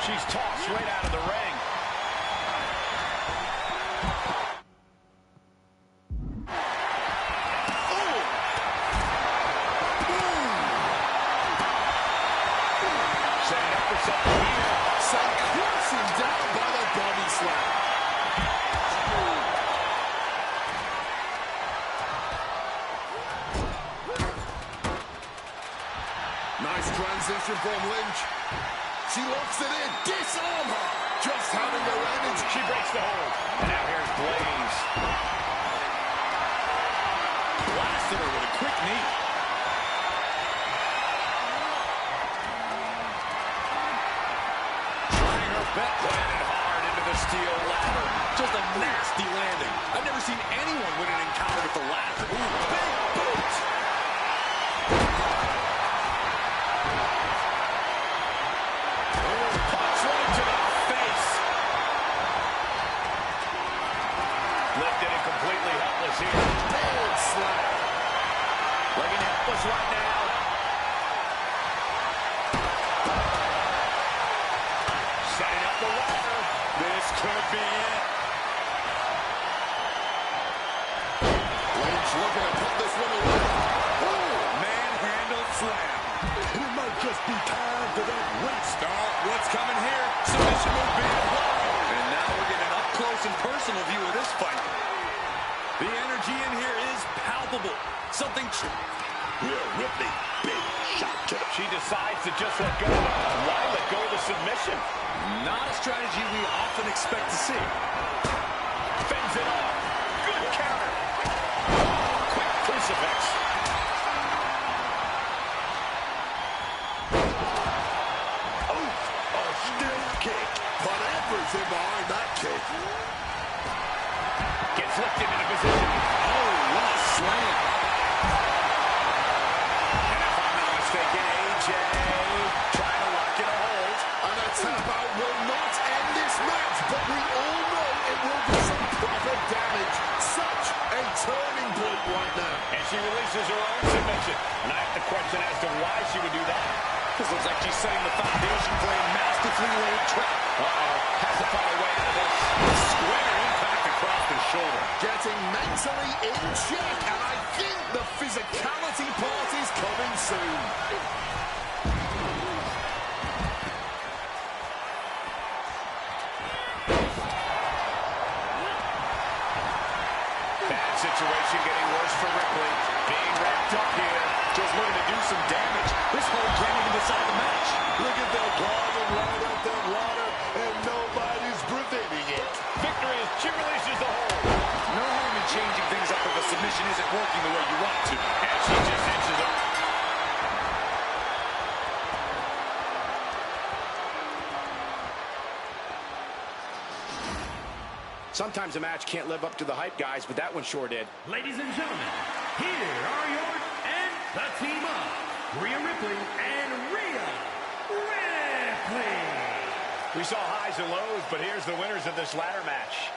She's tossed right out of the ring. Setting up for something here. Sent crashing down by the body slam. Nice transition from Lynch. She locks it in. Disarm her. Just having her energy. She breaks the hold. And now here's Blaze. Blasted her with a quick knee. Trying her best. Planted hard into the steel ladder. Just a nasty landing. I've never seen anyone win an encounter with the ladder. Ooh, big boot. Completely helpless here. Big slam. Looking helpless right now. Setting up the ladder. This could be it. Lynch looking to put this one away. Oh, manhandle slam. It might just be time for that waist. What's coming here? Submission move being applied. And now we're getting an up-close and personal view of this fight. The energy in here is palpable. Something Rhea Ripley, big shot to the... She decides to just let go. Why let go of the submission? Not a strategy we often expect to see. Fends it off. Good counter. Quick crucifix. Oh, a stiff kick. But efforts in behind that kick. Gets lifted into position. Oh, what a slam. And if I'm not mistaken, AJ trying to lock in a hold. And a tap out will not end this match, but we all know it will do some proper damage. Such a turning point right now. And she releases her own submission. And I have to question as to why she would do that. This looks like she's setting the foundation for a masterfully laid trap. Uh-oh. Has to find a way out of this. Square impact across the shoulder. Getting mentally in check, and I think the physicality part is coming soon. Bad situation getting worse for Ripley. Being wrapped up here. Just looking to do some damage. This hold can't even decide the match. Look at that climbing right up that ladder, and nobody's preventing it. Victory as she releases the hold. No harm in changing things up if a submission isn't working the way you want to. And she just inches up. Sometimes a match can't live up to the hype, guys, but that one sure did. Ladies and gentlemen, here are your and the team of Rhea Ripley and Rhea Ripley. We saw highs and lows, but here's the winners of this ladder match.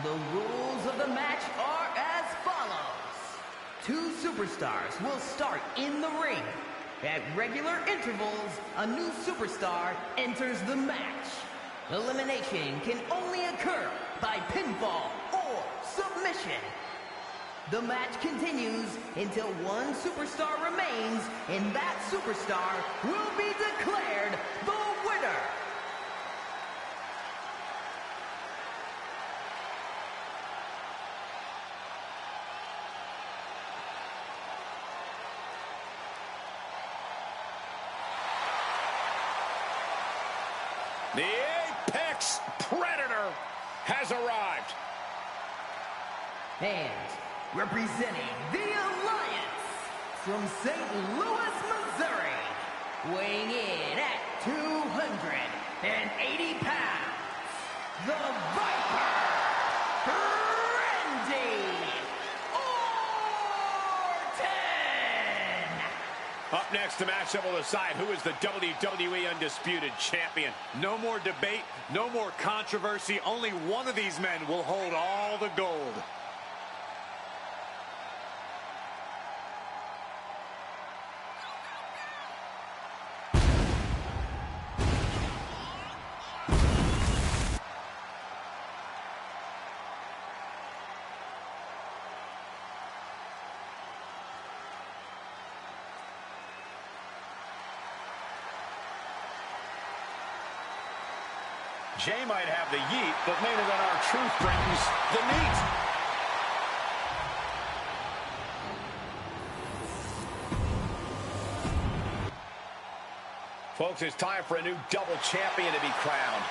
The rules of the match are as follows. 2 superstars will start in the ring. At regular intervals, a new superstar enters the match. Elimination can only occur by pinfall or submission. The match continues until one superstar remains, and that superstar will be declared the winner. The Apex Predator has arrived. And representing the Alliance from St. Louis, Missouri, weighing in at 280 pounds, the Viper, Randy Orton! Up next, the matchup will decide who is the WWE Undisputed Champion. No more debate, no more controversy. Only one of these men will hold all the gold. Jay might have the yeet, but Main Event R-Truth brings the neat. Folks, it's time for a new double champion to be crowned.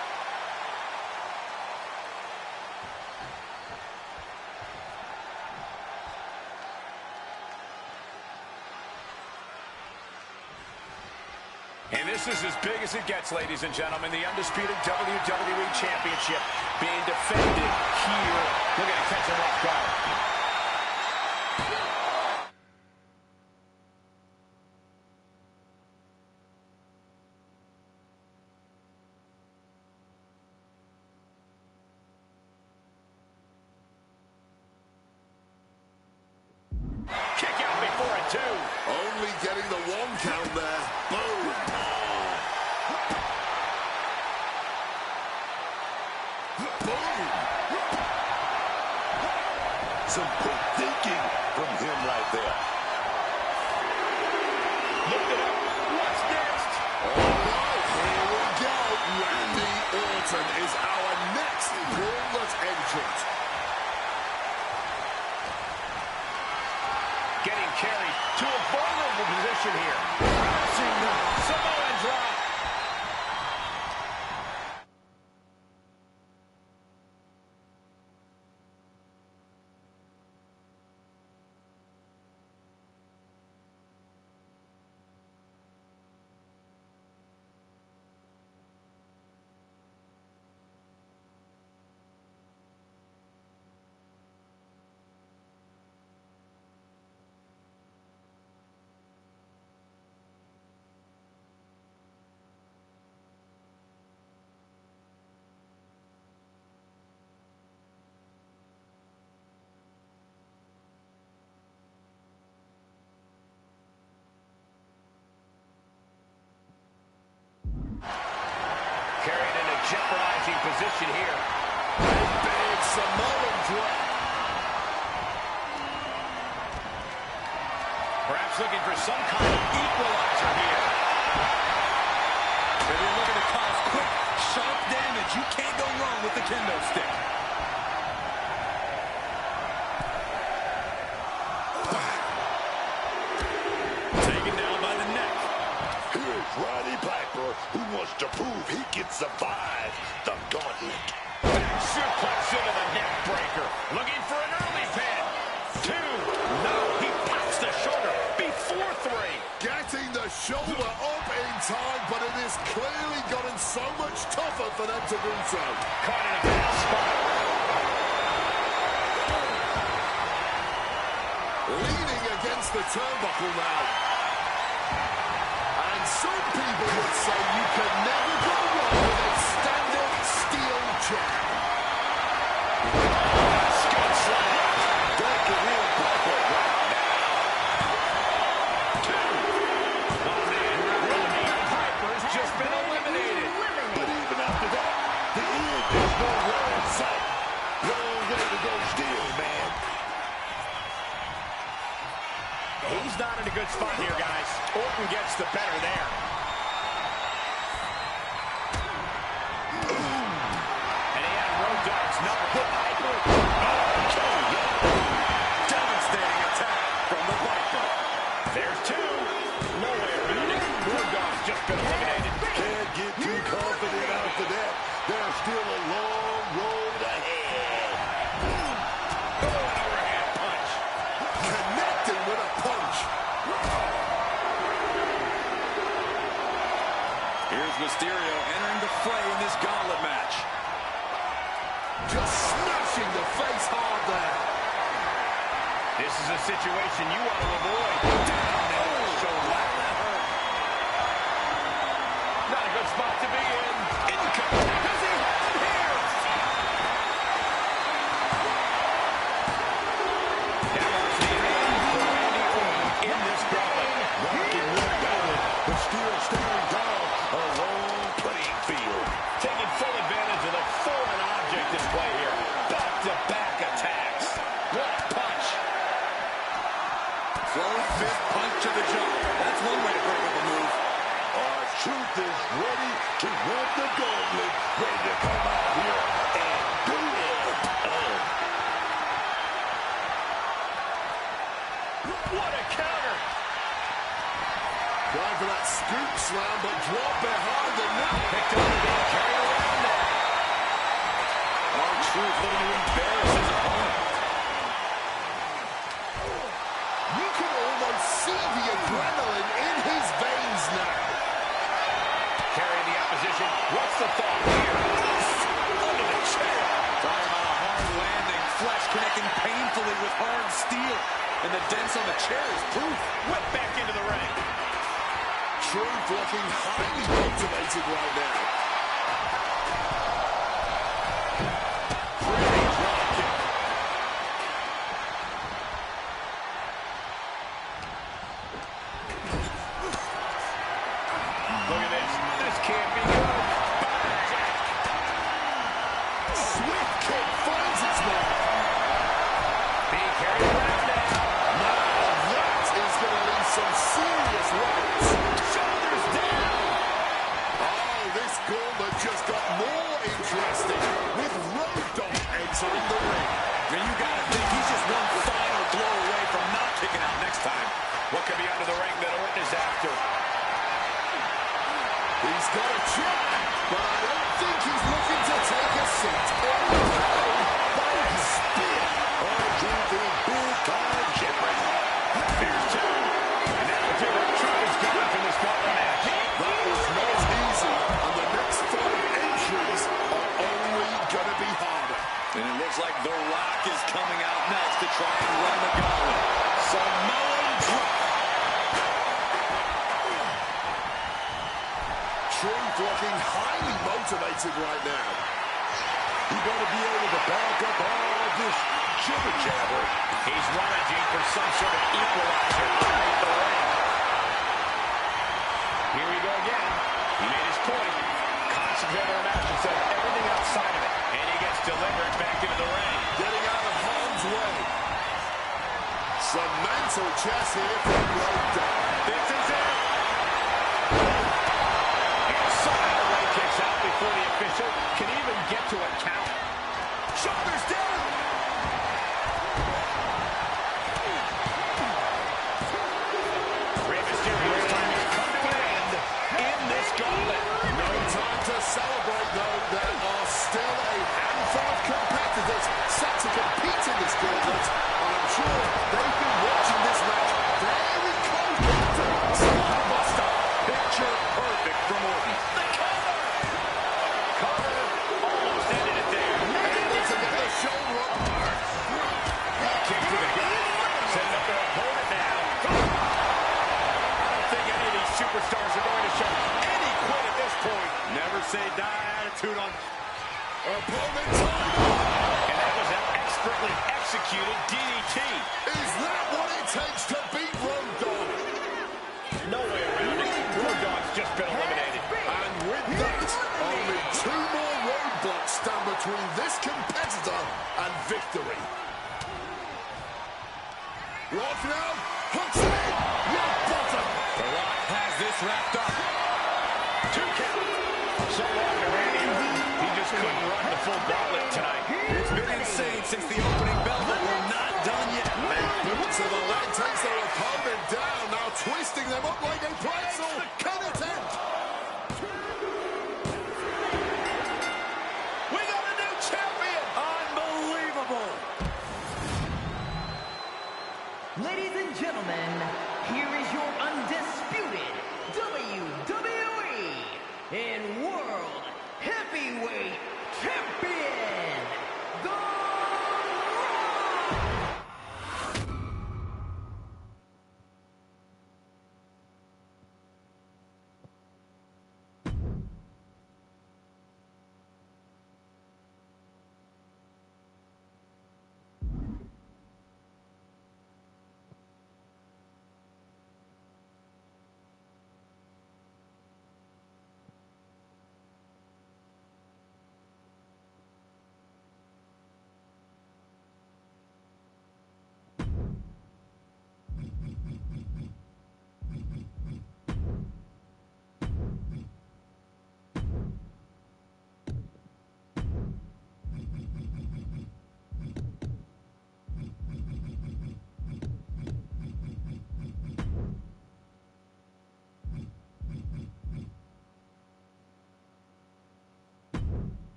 And this is as big as it gets, ladies and gentlemen. The undisputed WWE Championship being defended here. Look at it, catch him off guard. Kick out before it, too. Only getting the 1 count there. Boom. Some quick thinking from him right there. Look it up. What's next? All right, here we go. Randy Orton is our next gauntlet entrant. Getting carried to a vulnerable position here. Pressing the Samoan drop. Carried in a jeopardizing position here. Big Samoan drop. Perhaps looking for some kind of equalizer here. If you're looking to cause quick, sharp damage, you can't go wrong with the kendo stick. Taken down by the neck. Here's Roddy Piper, who wants to prove he can survive the gauntlet. Back suplex into the neck breaker. Looking for an early pin. 2. No, he pops the shoulder before 3. Getting the shoulder up in time, but it has clearly gotten so much tougher for them to do so. Caught in a bad spot. Leaning against the turnbuckle now. And some people would say you can never go wrong with a standard steel chair. He's not in a good spot here, guys. Orton gets the better there. And he had road dogs, not the Viper. Devastating attack from the Viper. There's two. No way around it. Road dog's just been eliminated. Can't get too confident after that. There's still a long road ahead. Oh, an overhand punch. Connecting with a punch. Here's Mysterio entering the fray in this gauntlet match. Just smashing the face hard there. This is a situation you want to avoid. Down, so loud that hurt. Not a good spot to be in. Incoming. Does he have it here? Now it's the end for Randy Orton in this gauntlet. Knocking one down, but still staying down. A long playing field. Taking full advantage of the foreign object display here. Back-to-back attacks. What a punch. Slow fist punch to the jaw. That's one way to break up a move. Truth is ready to run the gauntlet. Ready to come out here and do it. What a counter. Trying for that scoop slam, but drop behind the net. Picked up and being carried around there. R-Truth looking to embarrass his opponent. You can almost see the adrenaline in his veins now. Carrying the opposition. What's the thought here? Under the chair. Talking about a hard landing. Flesh connecting painfully with hard steel. And the dents on the chair is proof. Went back into the ring. Truth looking highly motivated right now. Look at this. This can't be good. Swift kick finds its mark. Being carried around now. Now that is going to leave some serious runs. Shoulders down. Oh, this gauntlet just got more interesting with Road Dogg entering the ring. And you gotta think he's just one final blow away from not kicking out next time. What could be under the ring that Orton is after? He's got a chip, but I don't think he's looking to take a seat. Oh, big spear. R-Truth in big time jeopardy. Here's two. And now the truth is gone from this gauntlet match. That was not easy, and the next 5 entries are only going to be harder. And it looks like The Rock is coming out next to try and run the gauntlet. Samoan drop. Truth looking highly motivated right now. You got to be able to back up all this jibber jabber. He's rummaging for some sort of equalizer underneath the ring. Here we go again. He made his point. Concentrate on the match instead of everything outside of it. And he gets delivered back into the ring. Getting out of harm's way. Some mental chess here from Road Dogg. This is it. And somehow the leg kicks out before the official can even get to a count. Shoulders down. Rey Mysterio's time has come to an end in this gauntlet. No time to celebrate, though. There are still a handful of competitors set to compete in this gauntlet, and I'm sure they've been watching this match very closely. Buster, picture perfect from Orton. The cover. Cover almost ended it there. Able to get the shoulder up hard. Kick to the gut. Setting up their opponent now. I don't think any of these superstars are going to show any quit at this point. Never say die attitude on. Opponent time. And that was an expertly executed DDT. Is that what it takes to beat Road Dogg? No way around it. Road Dogg's just been eliminated. And with that, only 2 more roadblocks stand between this competitor and victory. Rock now, hooks it in. wrapped up. 2 count. So long to Randy Orton. He just couldn't run the full gauntlet tonight. It's been insane since the opening bell, but we're not done yet. So the leg takes their opponent down, now twisting them up like a pretzel. Can it end? We got a new champion. Unbelievable. Ladies and gentlemen, here is your undisputed WWE and World Heavyweight Champion, The Rock!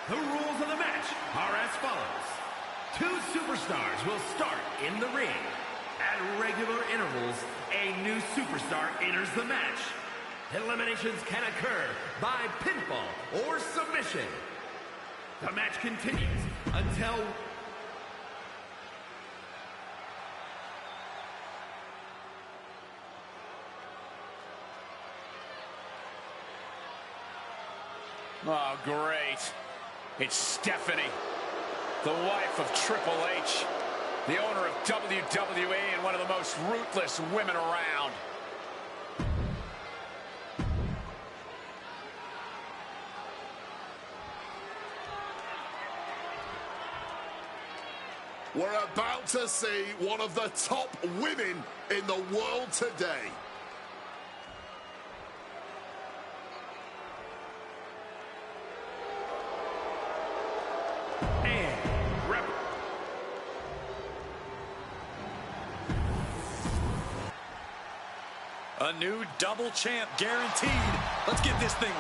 The rules of the match are as follows. 2 superstars will start in the ring. At regular intervals, a new superstar enters the match. Eliminations can occur by pinfall or submission. The match continues until... Oh, great. It's Stephanie, the wife of Triple H. The owner of WWE and one of the most ruthless women around. We're about to see one of the top women in the world today. A new double champ guaranteed. Let's get this thing.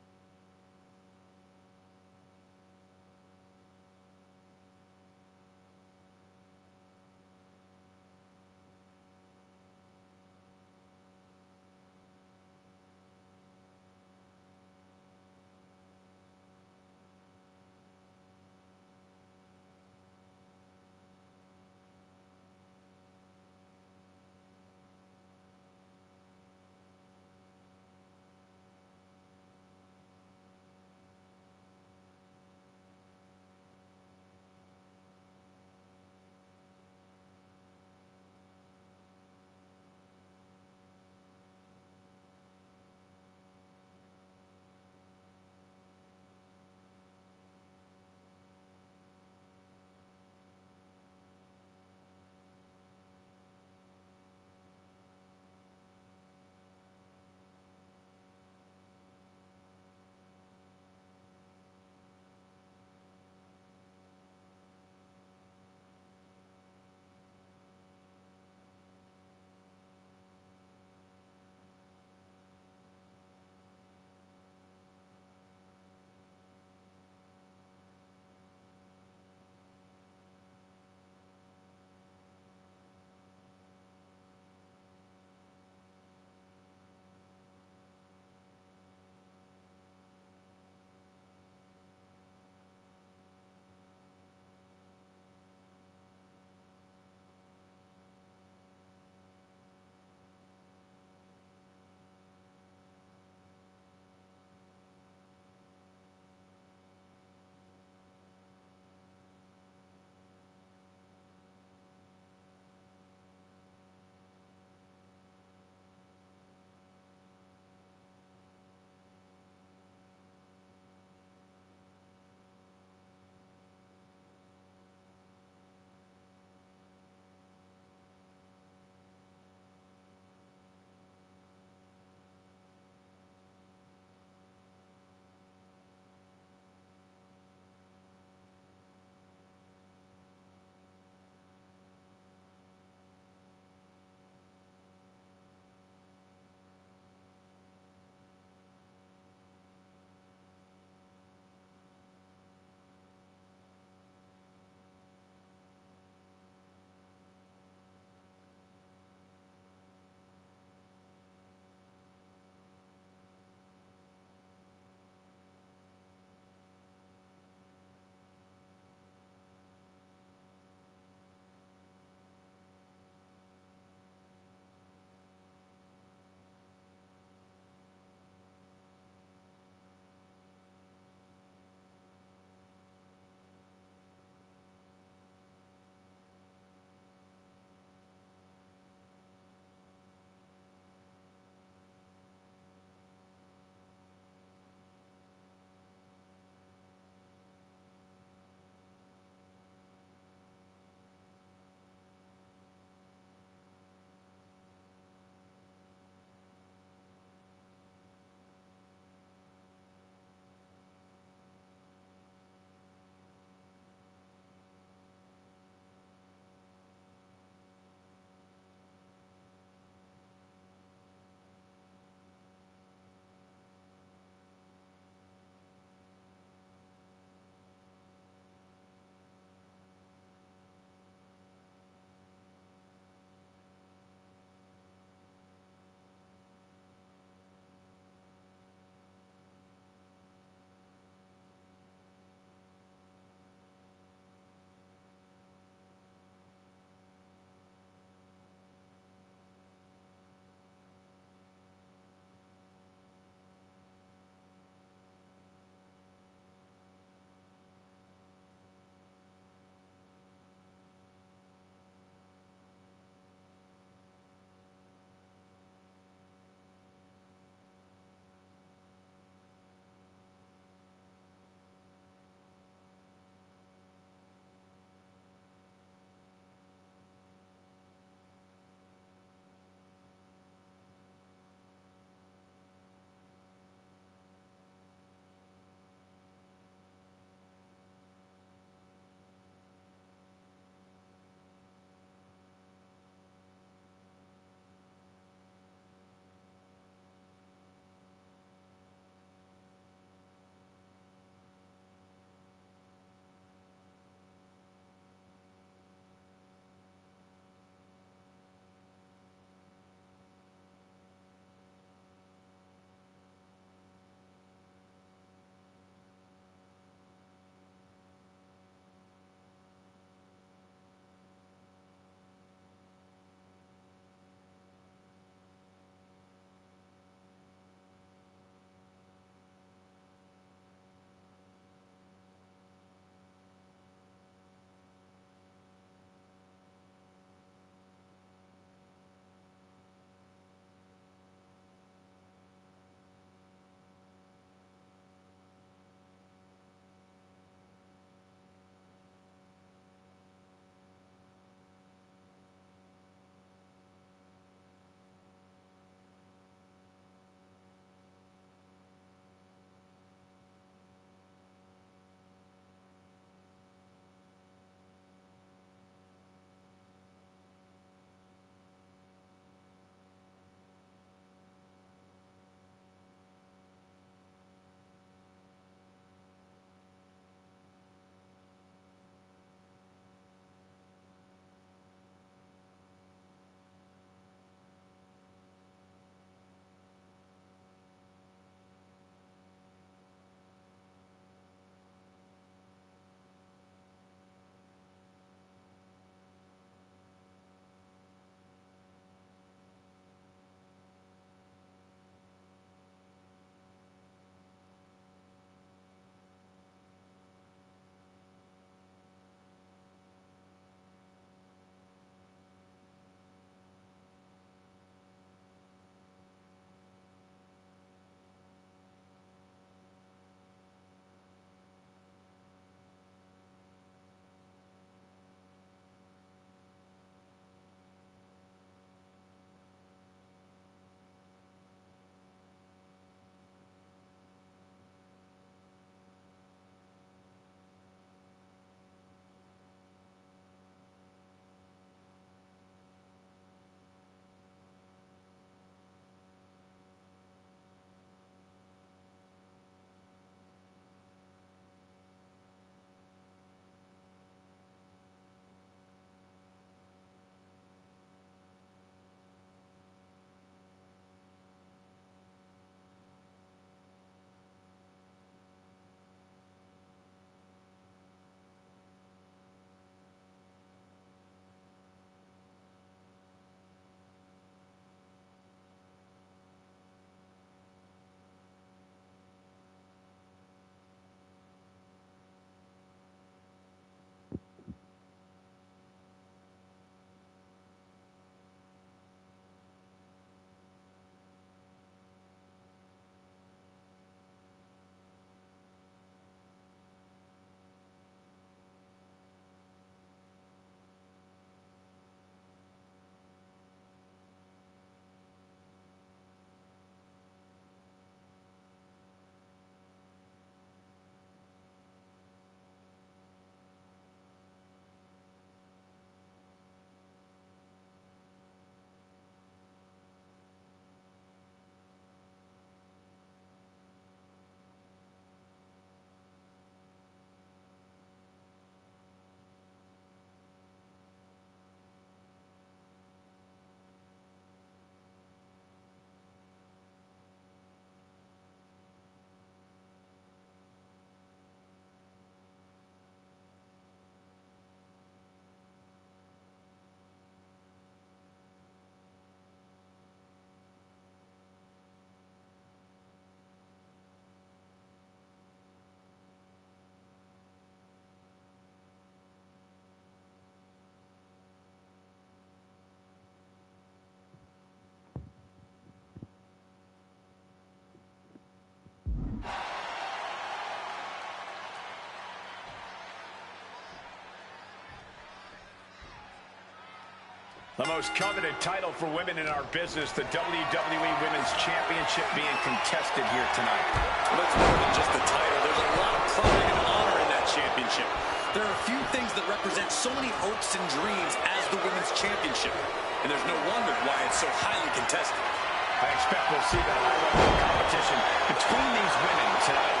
The most coveted title for women in our business, the WWE Women's Championship being contested here tonight. Well, it's more than just the title. There's a lot of pride and honor in that championship. There are a few things that represent so many hopes and dreams as the Women's Championship. And there's no wonder why it's so highly contested. I expect we'll see that high level of competition between these women tonight.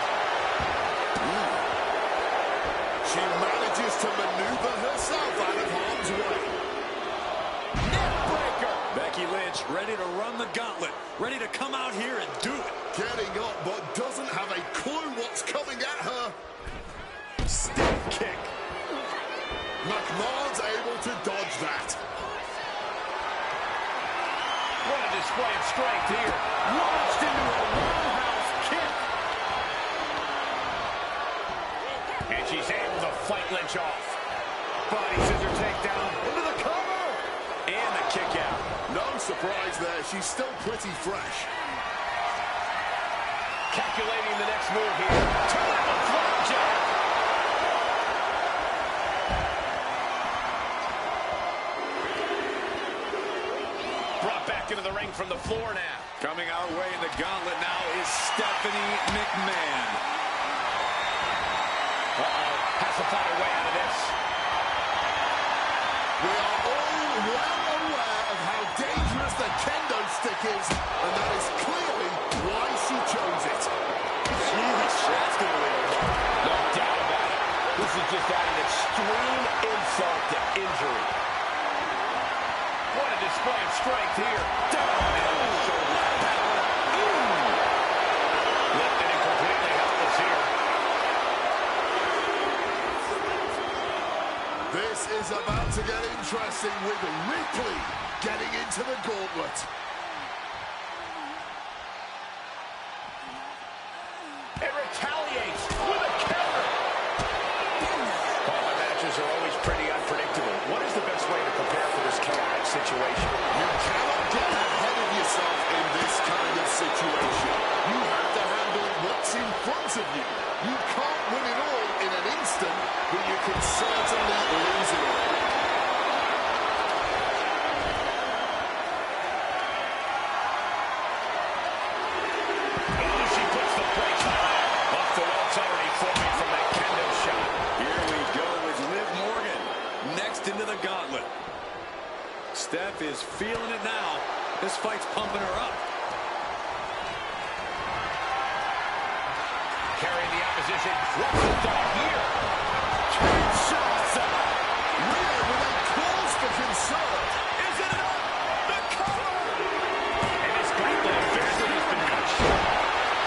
She manages to maneuver herself out of harm's way. Becky Lynch ready to run the gauntlet, ready to come out here and do it. Getting up, but doesn't have a clue what's coming at her. Stiff kick. McMahon's able to dodge that. What a display of strength here. Launched into a roundhouse kick. And she's able to fight Lynch off. Body scissor takedown into the cover. And the kick out. No surprise there. She's still pretty fresh. Calculating the next move here. Terrible flapjack. Brought back into the ring from the floor now. Coming our way in the gauntlet now is Stephanie McMahon. Has to find a way out of this. We are all well aware of how dangerous the kendo stick is, and that is clearly why she chose it. That's going to win. No doubt about it. This is just adding extreme insult to injury. What a display of strength here. Lifted and completely helpless here. This is about to get interesting with Ripley getting into the gauntlet. It retaliates with a counter. Well, the matches are always pretty unpredictable. What is the best way to prepare for this chaotic situation? You cannot get ahead of yourself in this kind of situation. You have to handle what's in front of you. You can't win it all in an instant, but you can certainly lose it all. She puts the brakes on that. Off the welts already forming from that kendo shot. Here we go with Liv Morgan next into the gauntlet. Steph is feeling it now. This fight's pumping her up. Carrying the opposition. What's the thought here? Kinshasa. Rhea with a cause for concern. Is it enough? The cover. And this gauntlet officially has been cut short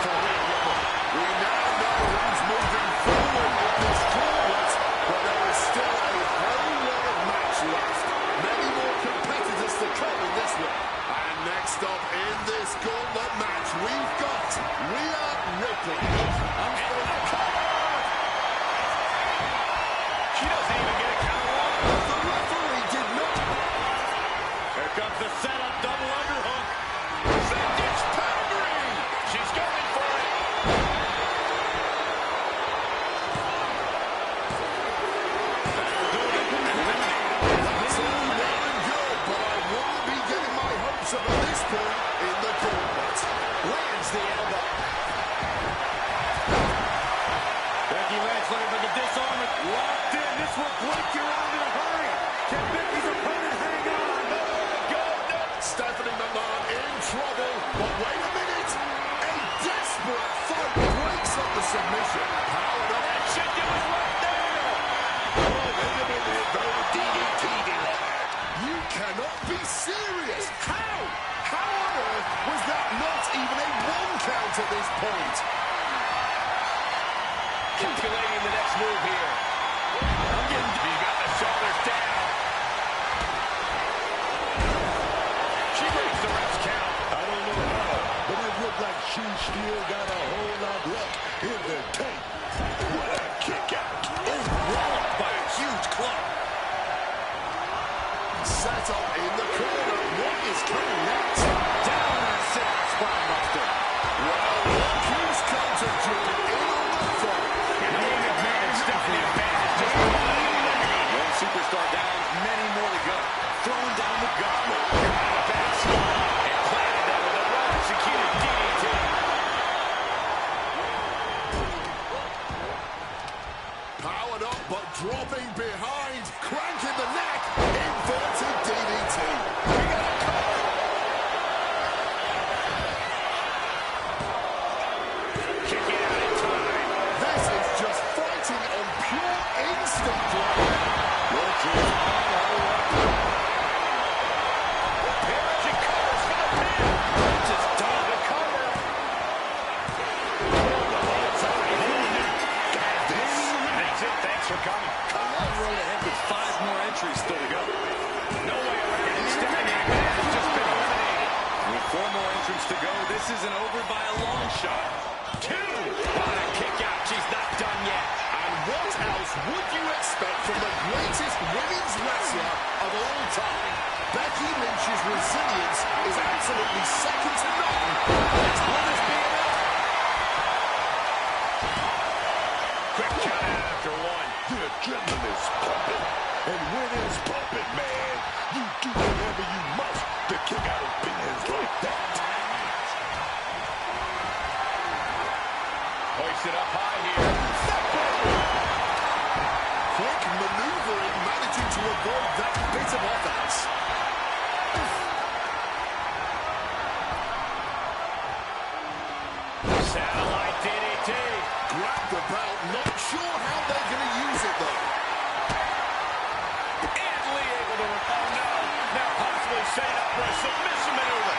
for Rhea Ripley. We now know who's moving forward in this gauntlet, but there is still a whole lot of match left. Many more competitors to come in this one. And next up in this gauntlet match, we've got Rhea Ripley. She doesn't even get a count one. The referee did not. Here comes the setup, double underhook. Vintage powdering. She's going for it. That's all well and good, but I wouldn't be getting my hopes up at this point in the gauntlet. Lands the elbow. Becky Lynch looking for the disarmament. Locked in. This will break you out in a hurry. Can Becky's opponent hang on? Stephanie McMahon in trouble, but wait a minute. A desperate fight breaks up the submission. Powered up. That should do it right there. Oh, wait a minute. No DDT delivered. You cannot be serious. How? How on earth was that not even a one count at this point? Calculating the next move here. He got the shoulders down. She breaks the ref's count. I don't know how, but it looked like she still got a whole lot left in the tank. What a kick out. Walloped by a huge club. Set up in the corner. What is coming next? Down and set. Spine buster. Well, look who's come to join in on the fun. Stephanie advantage just One superstar down, many more to go. Throwing down the gun. Dropping behind, cranking the neck, inverted DDT. We got a cover. Kicking out in time. This is just fighting on pure instinct right now. Here she covers for the pin. Just done the cover. That's it. Thanks for coming. Long road ahead with 5 more entries still to go. No way around it. Stephanie McMahon has just been eliminated. With 4 more entrants to go, this isn't over by a long shot. 2. On a kick out. She's not done yet. And what else would you expect from the greatest women's wrestler of all time? Becky Lynch's resilience is absolutely second to none. Let's let this be enough. Quick count out after 1. The adrenaline is pumping. And when it's pumping, man, you do whatever you must to kick out opinions like that. Hoisted up high here. Quick maneuvering, managing to avoid that bit of offense. Satellite DDT. Grab the belt, not sure how they're going to use it though. And Lee able to... Oh no. Now possibly setting up for a submission maneuver.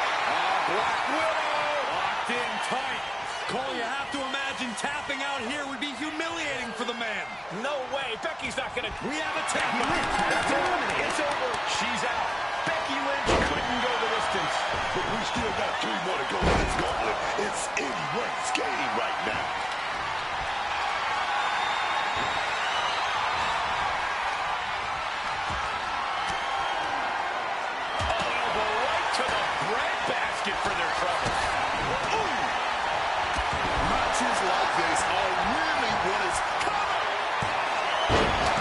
Black Widow. Locked in tight. Cole, you have to imagine tapping out here would be humiliating for the man. No way. Becky's not going to... We have a tap out. It's over. She's out. Becky Lynch couldn't go the distance. But we still got 3 more to go in this gauntlet. It's anyone's game right now. Elbow right to the breadbasket for their troubles. Ooh. Matches like this are really what is coming.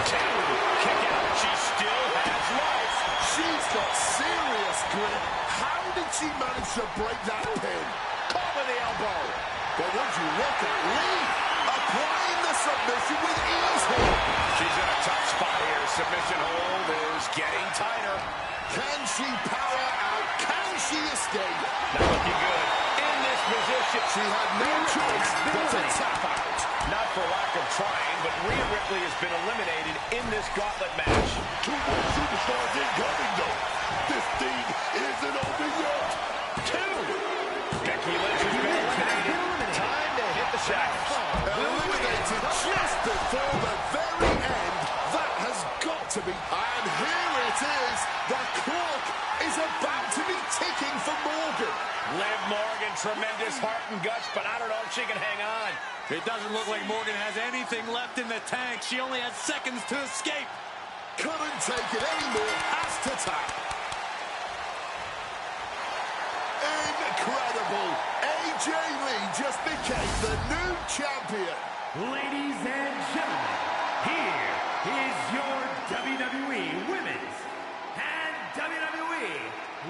2. Kick out. She still has life. She's got serious grit. How did she manage to break that pin? Caught with the elbow. But would you look at Lee applying the submission with ease here? She's in a tough spot here. Submission hold is getting tighter. Can she power out? Can she escape? Not looking good. In this position. She had no choice but to tap out. Not for lack of trying, but Rhea Ripley has been eliminated in this gauntlet match. 2 more superstars incoming, though. This thing isn't over yet. 2. Becky Lynch has been eliminated. Time to hit the shackles. Eliminated just before the very end. That has got to be. And here it is. The clock is about to be ticking for Morgan. Liv Morgan, tremendous heart and guts, but I don't know if she can hang on. It doesn't look like Morgan has anything left in the tank. She only has seconds to escape. Couldn't take it anymore. Has to tap. Incredible. AJ Lee just became the new champion. Ladies and gentlemen, here is your WWE Women's and WWE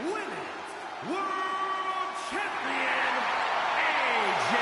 Women's World Champion, AJ